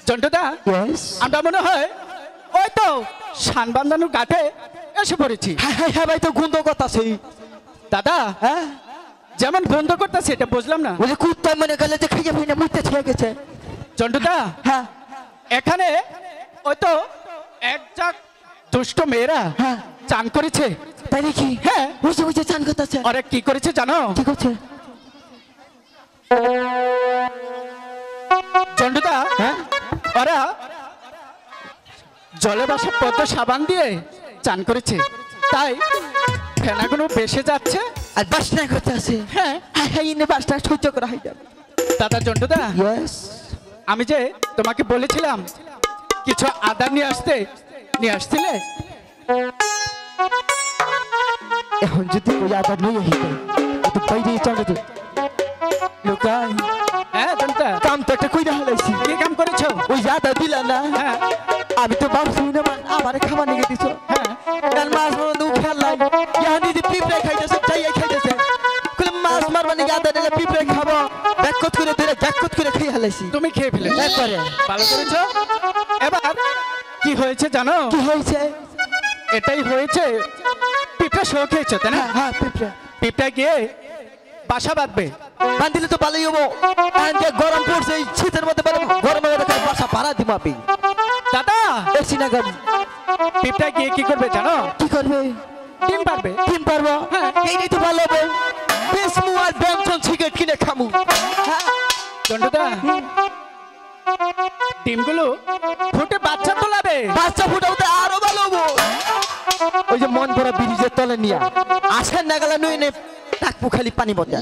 জন্টুদা আমরা মনে হয় ওই তো শানবান্ধানুর ঘাটে এসে পড়েছি। হ্যাঁ ভাই তো গন্ধ করতেছে দাদা। হ্যাঁ যেমন গন্ধ করতেছে এটা বুঝলাম না। ওই যে কুত্তা মনে গেলে যে খাইয়া ভাই না মুখতে ছেড়ে গেছে। জন্টুদা হ্যাঁ এখানে ওই তো এক জাক দুষ্ট মেয়েরা হ্যাঁ চান করেছে। তাই নাকি? হ্যাঁ বুঝে চান করতেছে। আরে কি করেছে জানো? কি করছে? জন্টুদা হ্যাঁ ওরা জলে বাসা পদ্ম সাবান দিয়ে চান করেছে, তাই ফেনাগুলো বেসে যাচ্ছে আর বাসনা করতেছে। হ্যাঁ হ্যাঁ ইনে বাসনা সহ্য করা হয় যাবে। দাদা জন্টুদা ইয়েস আমি যে তোমাকে বলেছিলাম কিছু আদা নিয়ে আসছিলে। এখন যদি ওই আদা নিয়ে হিতে তো বাইরে চলে তো লোকাই। হ্যাঁ জন্টুদা কাম তো একটা কইরা হলাইছি। কি কাম করেছো? ওই আদা দিলা না? হ্যাঁ আমি তো ভাবছি না আমারে খাবার নিয়ে দিছো। হ্যাঁ কাল মাছ মারনো খেলাই ইয়ানি দি পিঁপড়ে খাইতেছে চাইয়া খাইতেছে কইলে মাছ মারবা নাকি আদা দিলে পিঁপড়ে খাবো ব্যাককত করে ধরে জাককত করে খেয়ে হলাইছি। তুমি খেয়ে ফেলেছো। একবারে ভালো করেছো। এবার কি হয়েছে জানো? কি হয়েছে? এটাই হয়েছে পিঁপড়া শো খেয়েছো তাই না? হ্যাঁ পিঁপড়ে পিঁপড়া গিয়ে বাসা বাঁধবে। বান্ধিলে তো ভালোই হবো। আর যে গরম পড়ছে এই শীতের মধ্যে গরমের মধ্যে খালি বাসা ভাড়া দিব আপনি। দাদা এসি না গাড়ি পিঁপড়া গিয়ে কি করবে জানো? কি করবে? ডিম পারবে। ডিম পারবো? হ্যাঁ। এইটাই তো ভালো হবে। বেসমু আর ব্যঞ্জন সিগারেট কিনে খামু। জন্টুদা ডিমগুলো ফুটে বাচ্চা তোলাবে। বাচ্চা ফুটাতে আরো ভালো হবো। ওই যে মন ভরা ব্রিজের তলে নিয়ে আসেন না গেলে নই নে টাকপু খালি পানি বদা।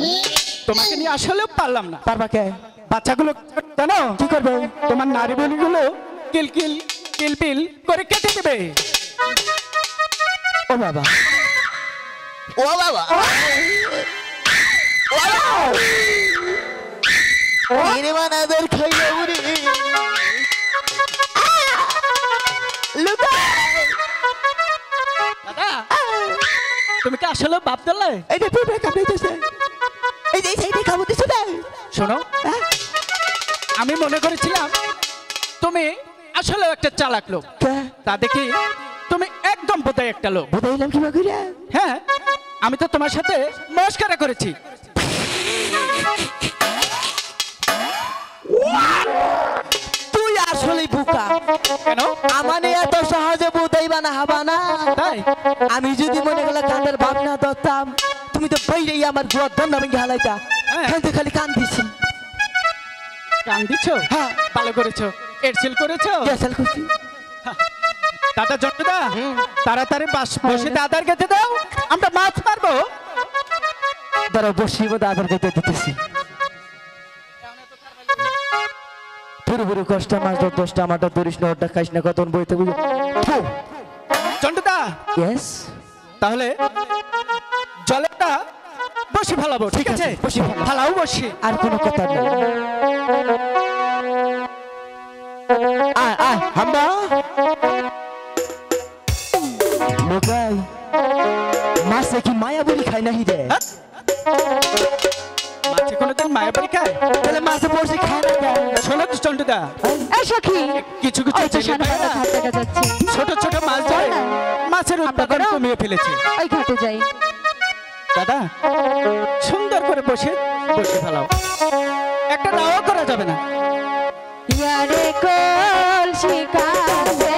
তোমাকে নিয়ে আসলেও পারলাম না। পারবা কে? বাচ্চাগুলো জানো কি করবে? তোমার নারী বলিগুলো কিলকিল কিলবিল করে কেটে দেবে। ও বাবা ও বাবা এরে বানাদের খাইলো উড়ি লুকা। দাদা তুমি কি আসলে বাপ দিলে? এই যে পিঁপড়ে কামড়াইতেছে এই যে সাইডে কামড় দিছে না। শোনো আমি মনে করেছিলাম তুমি আসলে একটা চালাক লোক, কে তা দেখি তুমি একদম বোধাই একটা লোক। বদাইলাম কি বাগুরা? হ্যাঁ আমি তো তোমার সাথে মস্করা করেছি। তুই আসলে বোকা। কেন? আমানে এত সহজে বোধাইবা না হবা না। তাই আমি যদি মনে গেলে কানের ভাবনা ধরতাম তুমি তো বাইরেই আমার গোয়ার দন্ড ভেঙে হালাইতা। হ্যাঁ। হ্যাঁ খালি কান দিছি। কান দিচ্ছ? হ্যাঁ ভালো করেছো। এরসেল করেছো। গ্যাসাল করছি। দাদা জন্টুদা তাড়াতাড়ি বসে দাদার খেতে দাও, আমরা মাছ মারবো। দাঁড়াও বসিয়ে বোধ আধার কার্ড দিতেছি। পুরো পুরো কষ্ট মাছ 10টা আমারটা ধরিস না ওটা খাইস না কত বইতে বুঝো। জন্টুদা ইয়েস তাহলে জলেটা বসে ফেলাবো, ঠিক আছে? বসি ফেলো। ফালাও বসি। আর কোনো কথা নেই। আয় আয় হাম্বা লোকাই মাছে কি মায়া বলি খাই নাহি রে? মাছে কোনোদিন মায়া বাড়ি খায়? তাহলে মাছে পড়ছে খায় না কেন? শোনো তো জন্টুদা এই সখী কিছু কিছু ওই তো ছেলে শানবান্ধা মেয়েরা ঘাট দেখা যাচ্ছে। ছোট ছোট মাছ ধরে মাছের উৎপাদন করো? কমিয়ে ফেলেছে। ওই ঘাটে যাই। দাদা সুন্দর করে বসে ফেলাও, একটা নাও করা যাবে না। ইয়ারে কলসি কাছে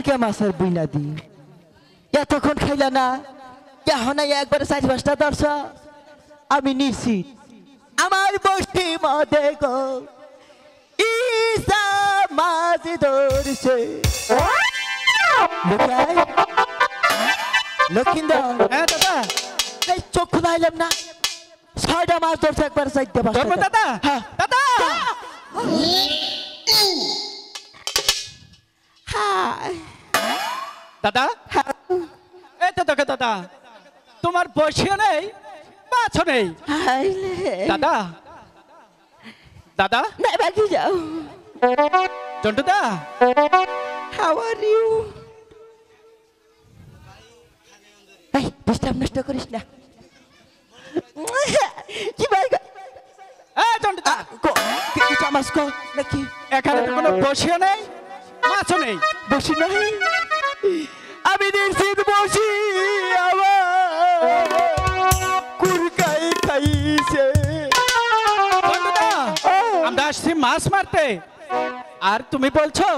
টাটকা মাছের বুইনা দি এতক্ষণ খাইলা না এখন একবারে 4-5টা দর্শ আমি নিশ্চিত আমার বসি মধ্যে গো ঈশা মাছ ধরছে লক্ষিন্দর হ্যাঁ দাদা এই চোখ খুলাইলাম না 6টা মাছ ধরছে একবার 4টা ধর্ম দাদা হ্যাঁ দাদা হাই দাদা এই তো দেখো দাদা তোমার বসিও নেই মাছও নেই হাইলে দাদা দাদা না বাকি যাও জন্টু দা হাউ আর ইউ এই ডিস্টার্ব নষ্ট করিস না কি ভাই এই জন্টু দা কি চামাস কো নাকি এখানে তো কোনো বসিও নেই মাছও নেই বসি নাই আমি নিশ্চিত বসি আমার কুরকাই খাইছে জন্টু দা আমরা আসছি মাছ মারতে আর তুমি বলছো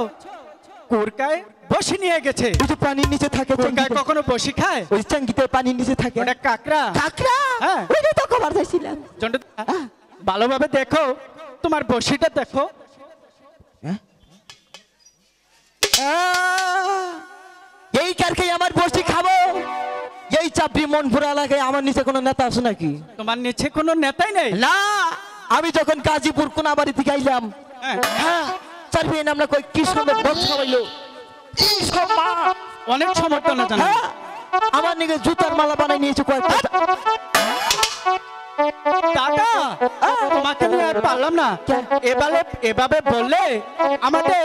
কুরকায় বসি নিয়ে গেছে ওই যে পানির নিচে থাকে কুরকায় কখনো বসি খায় ওই চাঙ্গিতে পানির নিচে থাকে ওটা কাকড়া কাকড়া হ্যাঁ। ওইটা তো খবর চাইছিলাম জন্টু দা ভালোভাবে দেখো তোমার বসিটা দেখো এই কারকে আমার বসি খাবো এই চাপড়ি মন ভরা লাগে আমার নিচে কোনো নেতা আছে নাকি তোমার নিচে কোনো নেতাই নেই না আমি যখন গাজীপুর কোনাবাড়ি থেকে আইলাম হ্যাঁ, হ্যাঁ চারবি আমরা কই কি সুন্দর বস খাওয়াইলো কি সম্মান অনেক সমর্থন জানা হ্যাঁ আমার নিকে জুতার মালা বানাই নিয়েছে কয়েকটা দাদা তোমাকে নিয়ে আর পারলাম না এভাবে বললে আমাদের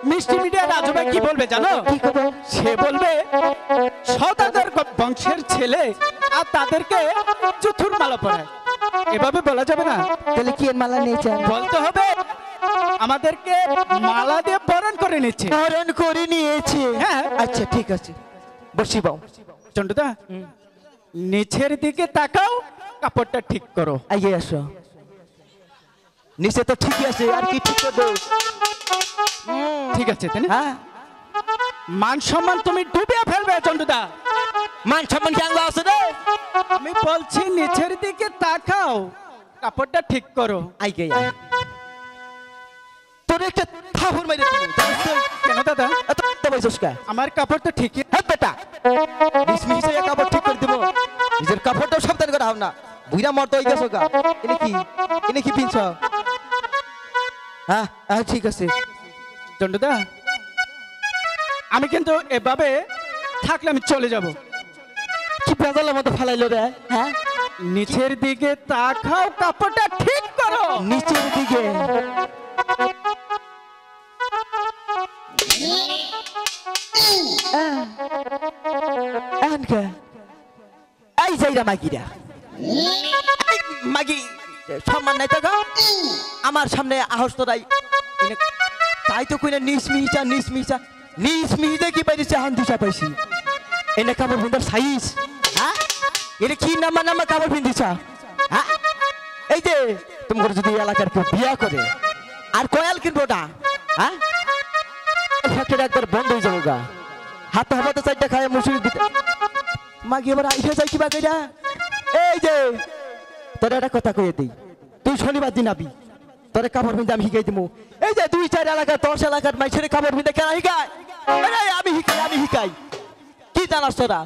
মিষ্টি মিডিয়া রাজু ভাই কি বলবে জানো কি খবর সে বলবে সদাগর বংশের ছেলে আর তাদেরকে চতুর মালা পরায় এভাবে বলা যাবে না তাহলে কি এর মালা নিয়েছে বলতে হবে আমাদেরকে মালা দিয়ে বরণ করে নিচ্ছে বরণ করে নিয়েছে হ্যাঁ। আচ্ছা ঠিক আছে বসি বাও চন্ডুদা নিচের দিকে তাকাও কাপড়টা ঠিক করো আইয়ে আসো নিচে তো ঠিকই আছে আর কি ঠিক করবো ঠিক আছে তাই না হ্যাঁ মান সম্মান তুমি ডুবিয়ে ফেলবে চন্ডুদা মান সম্মান কেন আছে রে আমি বলছি নিচের দিকে তাকাও কাপড়টা ঠিক করো আইগে তোর একটা থাপুর মাইরে দিবো জানিস তো? কেন দাদা এত বয়সস কা আমার কাপড় তো ঠিকই হ্যাঁ বেটা নিসমিসে এক কাপড় ঠিক করে দিব নিজের কাপড়টাও সাবধান করে হাও না বুইরা মরতে হই গেছো গা এনে কি পিনছ হ্যাঁ হ্যাঁ ঠিক আছে চন্ডুদা আমি কিন্তু এভাবে থাকলে আমি চলে যাব কি বেজালের মতো ফালাইলো রে হ্যাঁ নিচের দিকে তাকাও কাপড়টা ঠিক করো নিচের দিকে এনকে এই যাইরা মাগিরা এই মাগি সম্মান নাই তো গো? আমার সামনে আহস তোরাই তাই তো কইনা নিসমিহিচা কি পাইছে হান দিশা পাইছি এনে কাপড় ভিন্দর সাইজ হ্যাঁ এটা কি নামা কাপড় ভিন্দিছা হ্যাঁ এই যে তোমার যদি এলাকার কেউ বিয়া করে আর কয়াল কিনবো না হ্যাঁ ফাঁকের একবার বন্ধ হয়ে যাবো গা হাতে হাতে 4টা খায় মুসুরি দিতে মাগি এবার আইসা যাই কিবা কইরা এই যে তোর একটা কথা কইয়ে দিই তুই শনিবার দিন আবি তোর কাপড় ভিন্দে আমি শিখাই দিমু এই যে 2-4 এলাকা 10 এলাকার মাইছের কাপড় ভিন্দে কেন শিখায় আরে আমি শিখাই কি জানাস তোরা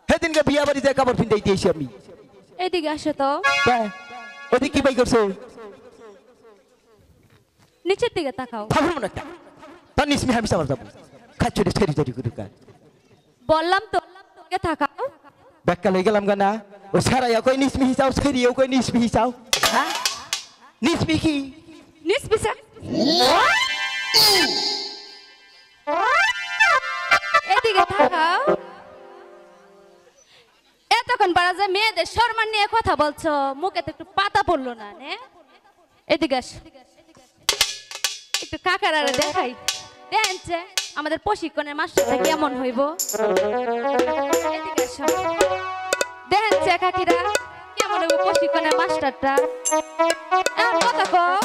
সেদিনকে বিয়া বাড়ি যে কাপড় ভিন্দে দিয়েছি আমি এদিকে আসো তো ওদিকে কি বাই করছো নিচের দিকে তাকাও ভাবুন না একটা তার নিসমি আমি সাবার যাবো খাচ্ছি রে ছেড়ি ছেড়ি করে কাজ বললাম তো দিকে তাকাও ব্যাখ্যা লই গেলাম গানা ও সারাইয়া কই নিসমি হিসাও ছেড়িও কই নিসমি হিসাও হ্যাঁ নিসমি কি নিচ পিছে এদিকে তাকাও এতক্ষণ পারা যায় মেয়েদের সম্মান নিয়ে কথা বলছো মুখে তো একটু পাতা পড়লো না নে এদিকে আস একটু কাকারা দেখাই দেখছে আমাদের প্রশিক্ষণের মাস্টারটা কেমন হইব এদিকে আসো দেখছে কাকিরা কেমন হইব প্রশিক্ষণের মাস্টারটা এখন কথা কও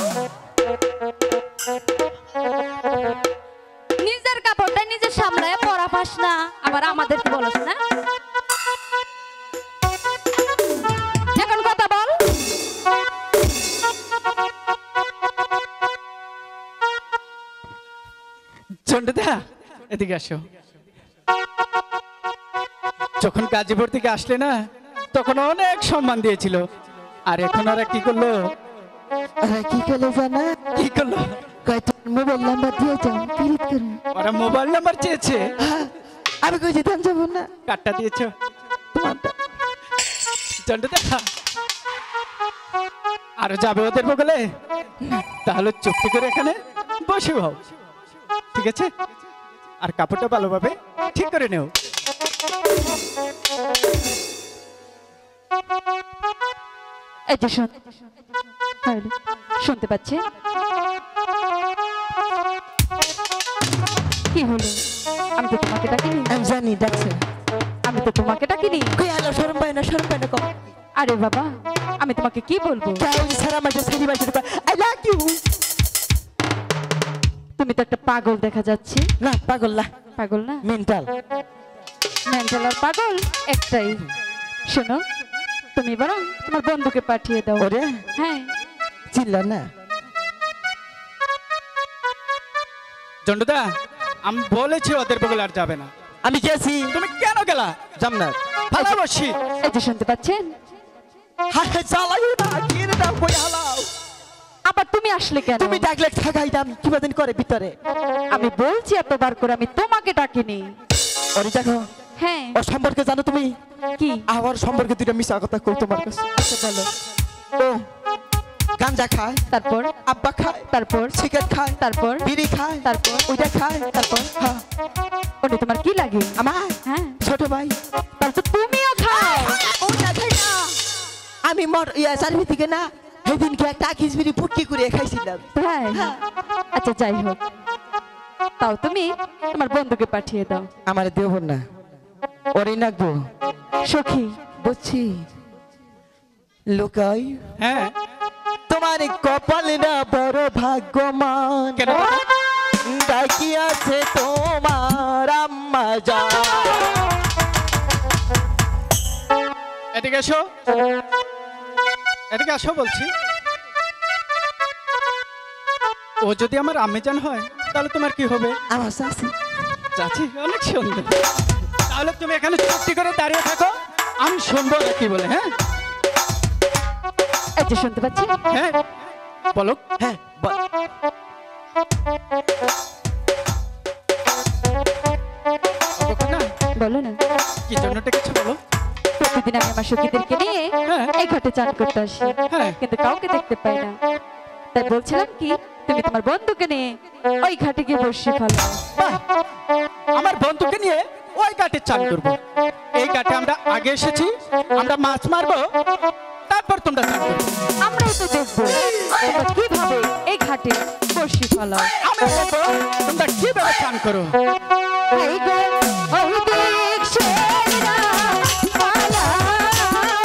নিজের কাপড়টা নিজে বলাস না, আবার আমাদেরকে বলাস না। এখন কথা বল। চন্ডুদা এদিকে আসো। যখন গাজীপুর থেকে আসলে না, তখন অনেক সম্মান দিয়েছিল, আর এখন ওরা কি করলো? কি করলে জানা? কি করলো? কয়টা মোবাইল নাম্বার দিয়ে যাও, পিরিত করে। ওরা মোবাইল নাম্বার চেয়েছে। আমি কই যেতাম যাবো না। কাটটা দিয়েছো তোমারটা। চন্ডুদা আরো যাবে ওদের বগলে? তাহলে চুপটি করে এখানে বসে হও, ঠিক আছে? আর কাপড়টা ভালোভাবে ঠিক করে নেও। এই যে শোন, হ্যালো, শুনতে পাচ্ছে? কি হলো? আমি তো তোমাকে ডাকিনি। আমি জানি ডাকছে। আমি তো তোমাকে ডাকিনি। কই আলো শরম পায় না, শরম পায় না কম। আরে বাবা, আমি তোমাকে কি বলবো? কেউ সারা মাসে সারি মাসে আই লাভ ইউ। তুমি তো একটা পাগল দেখা যাচ্ছে। না পাগল না, পাগল না, মেন্টাল। মেন্টাল আর পাগল একটাই। শোনো, তুমি বরং তোমার বন্ধুকে পাঠিয়ে দাও। ওরে হ্যাঁ, চিল্লা না। চন্ডুদা আমি বলেছি ওদের বগলে আর যাবে না। আমি গেছি। তুমি কেন গেলা? জামনার ভালোবাসি। এই যে শুনতে পাচ্ছেন? হাতে চালাইও না, গিয়ে দাও কই হালাও। আবার তুমি আসলে কেন? তুমি ডাকলে থাকাইতাম কি বাদিন করে ভিতরে। আমি বলছি এতবার করে আমি তোমাকে ডাকিনি। ওরে দেখো, হ্যাঁ, ওর সম্পর্কে জানো তুমি? কি? আমার সম্পর্কে দুইটা মিশা কথা কই তোমার কাছে। আচ্ছা বলো। ও গাঞ্জা খায়, তারপর? আব্বা খায়, তারপর? সিগারেট খায়, তারপর? বিড়ি খায়, তারপর? ওইটা খায়, তারপর? হ্যাঁ। ওটা তোমার কি লাগে? আমার হ্যাঁ, ছোট ভাই। তাহলে তো তুমিও খাও। ওটা খাই না। আমি মর ইয়া সার্ভি থেকে না সেদিনকে একটা আকিস বিড়ি ফুটকি করে খাইছিলাম। তাই? আচ্ছা যাই হোক, তাও তুমি তোমার বন্ধুকে পাঠিয়ে দাও। আমার দেব না, ওরে নাকবো। সখী, বুঝছি লুকাই হ্যাঁ তোমার কপাল না বড় ভাগ্যমান। কেন? ডাকি আছে তোমার আম্মা যা। এদিকে এসো, এদিকে আসো বলছি। ও যদি আমার আম্মিজান হয় তাহলে তোমার কি হবে? আমার শাশি। চাচি অনেক সুন্দর। তাহলে তুমি এখানে চুপটি করে দাঁড়িয়ে থাকো, আমি শুনবো ওরা কি বলে। হ্যাঁ এই যে শুনতে পাচ্ছি? হ্যাঁ বলো। হ্যাঁ বল। অবকাশ না, বলো না। কি জন্য ডেকেছো বলো? প্রতিদিন আমি আমার সখীদেরকে নিয়ে হ্যাঁ। এই ঘাটে চান করতে আসি, হ্যাঁ। কিন্তু কাউকে দেখতে পাই না। তাই বলছিলাম কি, তুমি তোমার বন্ধুকে নিয়ে ওই ঘাটে গিয়ে বসে ফেলো। বাহ! আমার বন্ধুকে নিয়ে ওই ঘাটে চান করবো। এই ঘাটে আমরা আগে এসেছি, আমরা মাছ মারবো, তারপর তোমরা চান করবে। আমরাও তো দেখবো তোমরা কিভাবে এই ঘাটে বসে ফেলাও। আমি দেখবো তোমরা কিভাবে চান করো। এই গো, ওই দিক সেরা পালা, আমার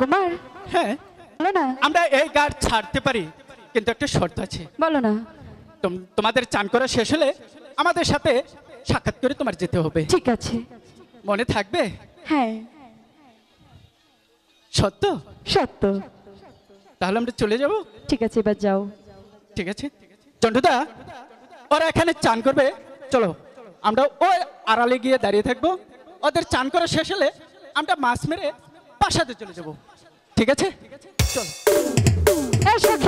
কুমার হ্যাঁ বলো না। আমরা এই গাড় ছাড়তে পারি, কিন্তু একটা শর্ত আছে। বলো না। তোমাদের চান করা শেষ হলে আমাদের সাথে সাক্ষাৎ করে তোমার যেতে হবে। ঠিক আছে। মনে থাকবে? হ্যাঁ সত্য? সত্য। তাহলে আমরা চলে যাব। ঠিক আছে, এবার যাও। ঠিক আছে জন্টুদা, ওরা এখানে চান করবে, চলো আমরা ওই আড়ালে গিয়ে দাঁড়িয়ে থাকবো, ওদের চান করা শেষ হলে আমরা মাছ মেরে বাসাতে চলে যাব। ঠিক আছে, চল। এই সখী